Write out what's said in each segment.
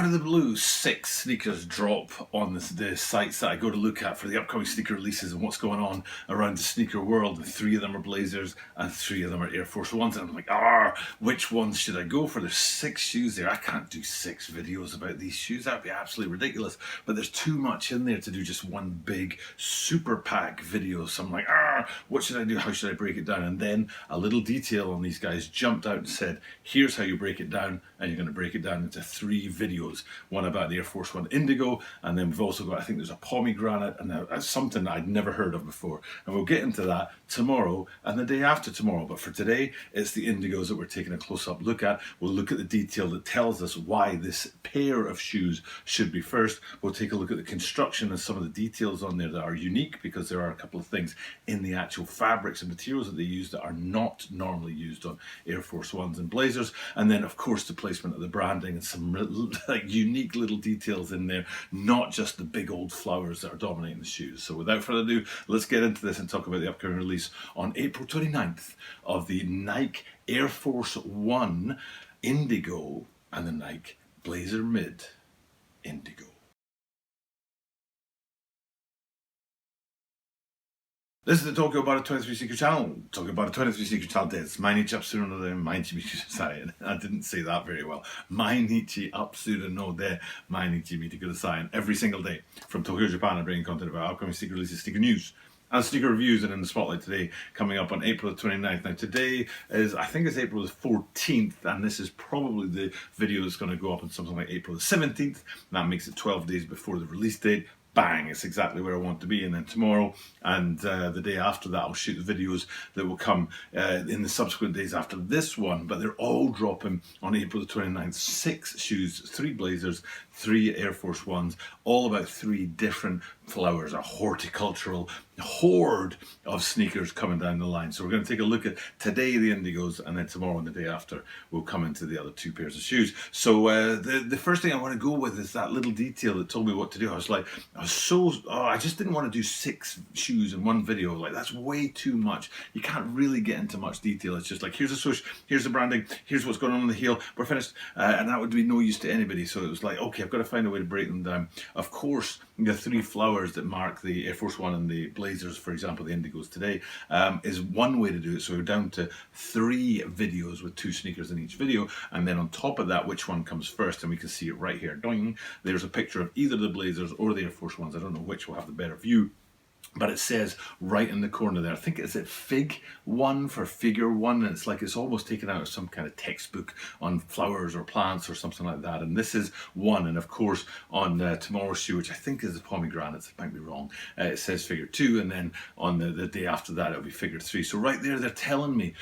Out of the blue, 6 sneakers drop on the sites that I go to look at for the upcoming sneaker releases and what's going on around the sneaker world. And 3 of them are Blazers and 3 of them are Air Force Ones. And I'm like, which ones should I go for? There's 6 shoes there. I can't do 6 videos about these shoes. That'd be absolutely ridiculous. But there's too much in there to do just one big super pack video. So I'm like, what should I do? How should I break it down? And then a little detail on these guys jumped out and said, here's how you break it down. And you're going to break it down into 3 videos. One about the Air Force One Indigo, and then we've also got, I think there's a pomegranate, and something that I'd never heard of before. And we'll get into that tomorrow and the day after tomorrow. But for today, it's the Indigos that we're taking a close-up look at. We'll look at the detail that tells us why this pair of shoes should be first. We'll take a look at the construction and some of the details on there that are unique, because there are a couple of things in the actual fabrics and materials that they use that are not normally used on Air Force Ones and Blazers. And then, of course, the placement of the branding and some unique little details in there, not just the big old flowers that are dominating the shoes. So without further ado, let's get into this and talk about the upcoming release on April 29th of the Nike Air Force One Indigo and the Nike Blazer Mid Indigo. This is the Tokyo About a 23 Secret Channel. Tokyo About a 23 Secret Channelです。毎日アップするので毎日見てください。I didn't say that very well. 毎日アップするので毎日見てください. And every single day from Tokyo, Japan, I bring content about upcoming sneaker releases, sneaker news, and sneaker reviews. And in the spotlight today, coming up on April the 29th. Now today is, I think it's April the 14th, and this is probably the video that's going to go up on something like April the 17th. That makes it 12 days before the release date. Bang, it's exactly where I want to be. And then tomorrow and the day after that, I'll shoot the videos that will come in the subsequent days after this one. But they're all dropping on April the 29th. 6 shoes, 3 Blazers, 3 Air Force Ones, all about 3 different flowers, a horticultural horde of sneakers coming down the line. So we're going to take a look at today the Indigos, and then tomorrow and the day after we'll come into the other 2 pairs of shoes. So the first thing I want to go with is that little detail that told me what to do. I just didn't want to do 6 shoes in one video. Like, that's way too much. You can't really get into much detail. It's just like, here's the swoosh, here's the branding, here's what's going on the heel, we're finished, and that would be no use to anybody. So it was like, okay, I've got to find a way to break them down. Of course, the 3 flowers that mark the Air Force One and the Blazers, for example, the Indigos today, is one way to do it. So we're down to 3 videos with 2 sneakers in each video, and then on top of that, which one comes first, and we can see it right here. Doing, there's a picture of either the Blazers or the Air Force Ones. I don't know which will have the better view, but it says right in the corner there, I think it's a Fig 1 for figure 1, and it's like it's almost taken out of some kind of textbook on flowers or plants or something like that. And this is 1, and of course on tomorrow's shoe, which I think is the pomegranates, I might be wrong, it says figure 2, and then on the day after that it'll be figure 3. So right there, they're telling me,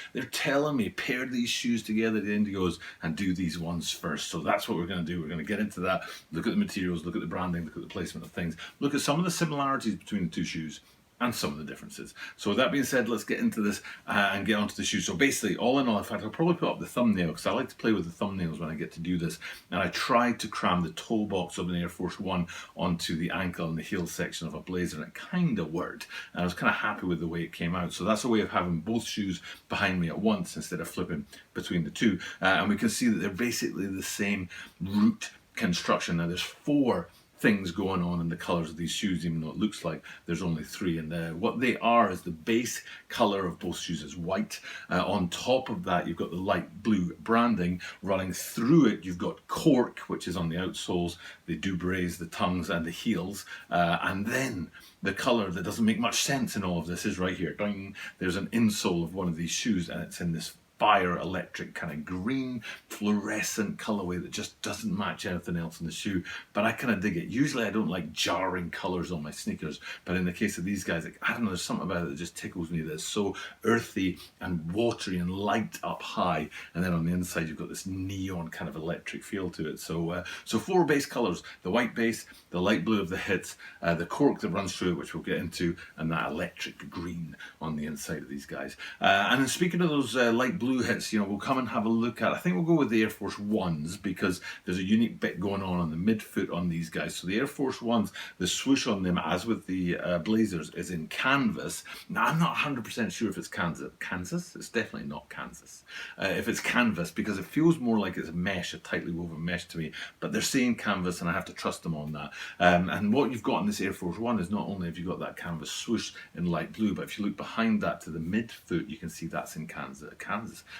pair these shoes together, the Indigos, and do these ones first. So that's what we're going to do. We're going to get into that, look at the materials, look at the branding, look at the placement of things, look at some of the similarities between the 2 shoes and some of the differences. So with that being said, let's get into this and get onto the shoes. So basically, all in all, in fact, I'll probably put up the thumbnail, because I like to play with the thumbnails when I get to do this. And I tried to cram the toe box of an Air Force One onto the ankle and the heel section of a Blazer, and it kind of worked. And I was kind of happy with the way it came out. So that's a way of having both shoes behind me at once instead of flipping between the 2. And we can see that they're basically the same root construction. Now there's 4 things going on in the colors of these shoes, even though it looks like there's only 3. And what they are is the base color of both shoes is white. On top of that, you've got the light blue branding. Running through it, you've got cork, which is on the outsoles, the dubrays, the tongues, and the heels. And then the color that doesn't make much sense in all of this is right here. Ding. There's an insole of one of these shoes, and it's in this fire electric kind of green fluorescent colorway that just doesn't match anything else in the shoe, but I kind of dig it. Usually I don't like jarring colors on my sneakers, but in the case of these guys, I don't know, there's something about it that just tickles me, that's so earthy and watery and light up high, and then on the inside you've got this neon kind of electric feel to it. So 4 base colors: the white base, the light blue of the hits, the cork that runs through it, which we'll get into, and that electric green on the inside of these guys. And then speaking of those light blue blue hits, we'll come and have a look at. I think we'll go with the Air Force Ones because there's a unique bit going on the midfoot on these guys. So the Air Force Ones, the swoosh on them, as with the Blazers, is in canvas. Now, I'm not 100% sure if it's Kansas? It's definitely not Kansas. If it's canvas, because it feels more like it's a mesh, a tightly woven mesh to me. But they're saying canvas, and I have to trust them on that. And what you've got in this Air Force One is not only have you got that canvas swoosh in light blue, but if you look behind that to the midfoot, you can see that's in Kansas.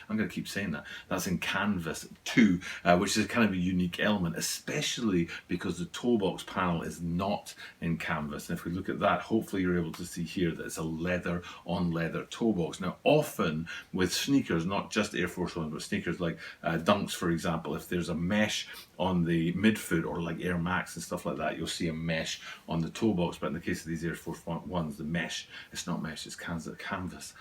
I'm going to keep saying that. That's in canvas too, which is kind of a unique element, especially because the toe box panel is not in canvas. And if we look at that, hopefully you're able to see here that it's a leather on leather toe box. Now, often with sneakers, not just Air Force Ones, but sneakers like Dunks, for example, if there's a mesh on the midfoot, or like Air Max and stuff like that, you'll see a mesh on the toe box. But in the case of these Air Force Ones, the mesh, it's not mesh, it's canvas.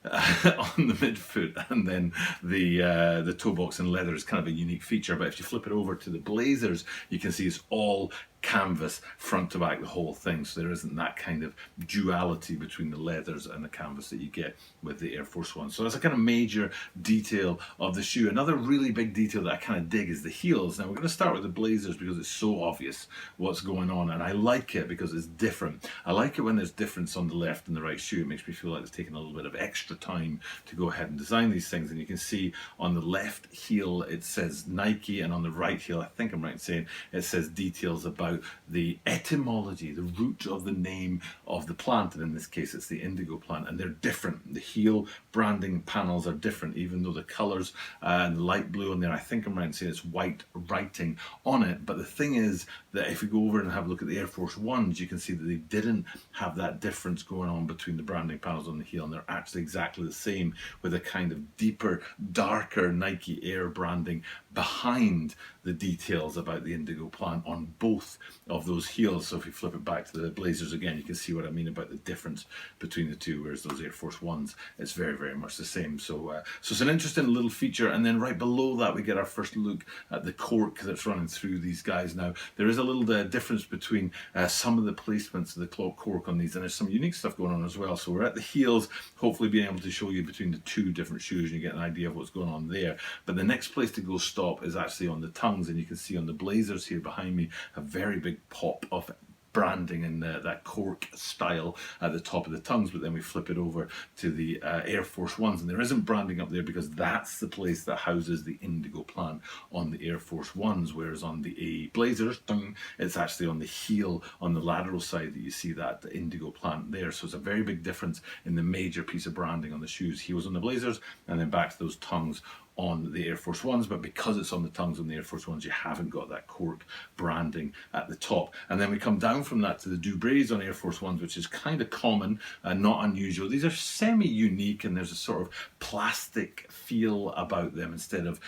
On the midfoot, and then the toe box in leather is kind of a unique feature. But if you flip it over to the Blazers, you can see it's all canvas front to back, the whole thing, so there isn't that kind of duality between the leathers and the canvas that you get with the Air Force One. So that's a kind of major detail of the shoe. Another really big detail that I kind of dig is the heels. Now we're going to start with the Blazers because it's so obvious what's going on, and I like it because it's different. I like it when there's difference on the left and the right shoe. It makes me feel like it's taken a little bit of extra time to go ahead and design these things. And you can see on the left heel it says Nike, and on the right heel, I think I'm right in saying, it says details about the etymology, the root of the name of the plant, and in this case it's the indigo plant, and they're different. The heel branding panels are different, even though the colours and the light blue on there, I think I'm right in saying it's white writing on it. But the thing is that if we go over and have a look at the Air Force Ones, you can see that they didn't have that difference going on between the branding panels on the heel, and they're actually exactly the same, with a kind of deeper, darker Nike Air branding behind the details about the indigo plant on both of those heels. So if you flip it back to the Blazers again, you can see what I mean about the difference between the two, whereas those Air Force Ones, it's very, very much the same. So it's an interesting little feature. And then right below that, we get our first look at the cork that's running through these guys. Now, there is a little difference between some of the placements of the cork on these, and there's some unique stuff going on as well. So we're at the heels, hopefully being able to show you between the two different shoes, and you get an idea of what's going on there. But the next place to go stop is actually on the tongues, and you can see on the Blazers here behind me a very big pop of branding in that cork style at the top of the tongues. But then we flip it over to the Air Force Ones, and there isn't branding up there because that's the place that houses the indigo plant on the Air Force Ones, whereas on the Blazers, it's actually on the heel on the lateral side that you see that indigo plant there. So it's a very big difference in the major piece of branding on the shoes. Heels on the Blazers, and then back to those tongues on the Air Force Ones. But because it's on the tongues on the Air Force Ones, you haven't got that cork branding at the top. And then we come down from that to the Dubrays on Air Force Ones, which is kind of common and not unusual. These are semi-unique, and there's a sort of plastic feel about them instead of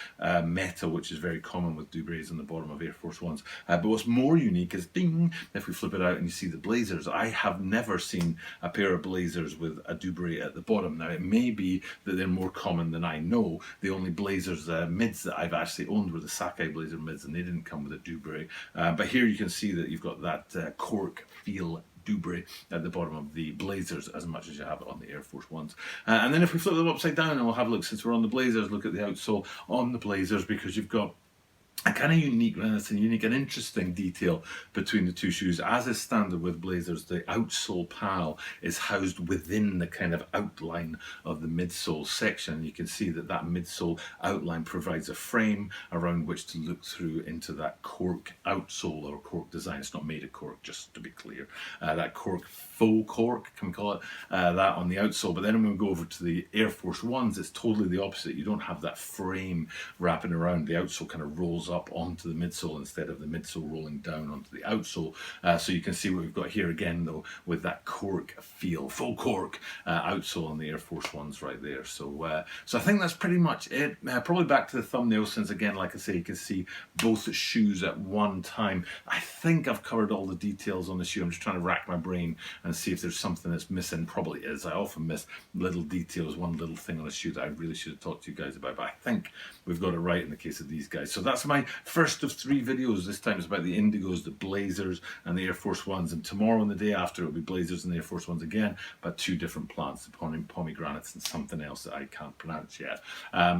metal, which is very common with Dubrays on the bottom of Air Force Ones. But what's more unique is, ding, if we flip it out and you see the Blazers. I have never seen a pair of Blazers with a Dubray at the bottom. Now, it may be that they're more common than I know. The only Blazers mids that I've actually owned were the Sakai Blazer mids, and they didn't come with a Dubray. But here you can see that you've got that cork feel Dubray at the bottom of the Blazers as much as you have it on the Air Force Ones. And then if we flip them upside down, and we'll have a look, since we're on the Blazers, look at the outsole on the Blazers, because you've got a kind of unique and interesting detail between the two shoes. As is standard with Blazers, the outsole panel is housed within the kind of outline of the midsole section. You can see that that midsole outline provides a frame around which to look through into that cork outsole, or cork design. It's not made of cork, just to be clear. That cork, faux cork, can we call it, that on the outsole. But then when we go over to the Air Force Ones, it's totally the opposite. You don't have that frame wrapping around. The outsole kind of rolls up onto the midsole instead of the midsole rolling down onto the outsole. So you can see what we've got here again, though, with that cork feel, faux cork outsole on the Air Force Ones right there. So I think that's pretty much it. Probably back to the thumbnail, since again, like I say, you can see both shoes at one time. I think I've covered all the details on the shoe. I'm just trying to rack my brain and see if there's something that's missing. Probably is. I often miss little details, one little thing on a shoe that I really should have talked to you guys about, but I think we've got it right in the case of these guys. So that's my my first of 3 videos. This time it's about the Indigos, the Blazers, and the Air Force Ones. And tomorrow and the day after it'll be Blazers and the Air Force Ones again, but 2 different plants, the pomegranates and something else that I can't pronounce yet.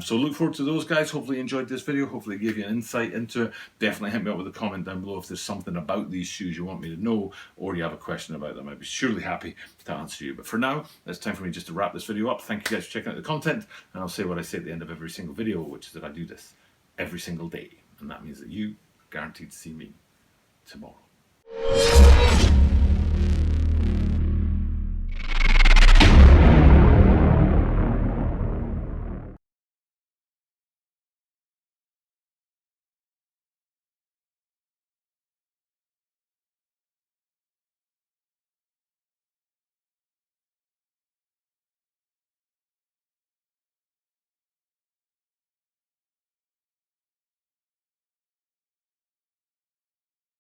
So look forward to those, guys. Hopefully you enjoyed this video. Hopefully it gave you an insight into it. Definitely hit me up with a comment down below if there's something about these shoes you want me to know, or you have a question about them. I'd be surely happy to answer you. But for now, it's time for me just to wrap this video up. Thank you guys for checking out the content, and I'll say what I say at the end of every single video, which is that I do this every single day, and that means that you guaranteed to see me tomorrow.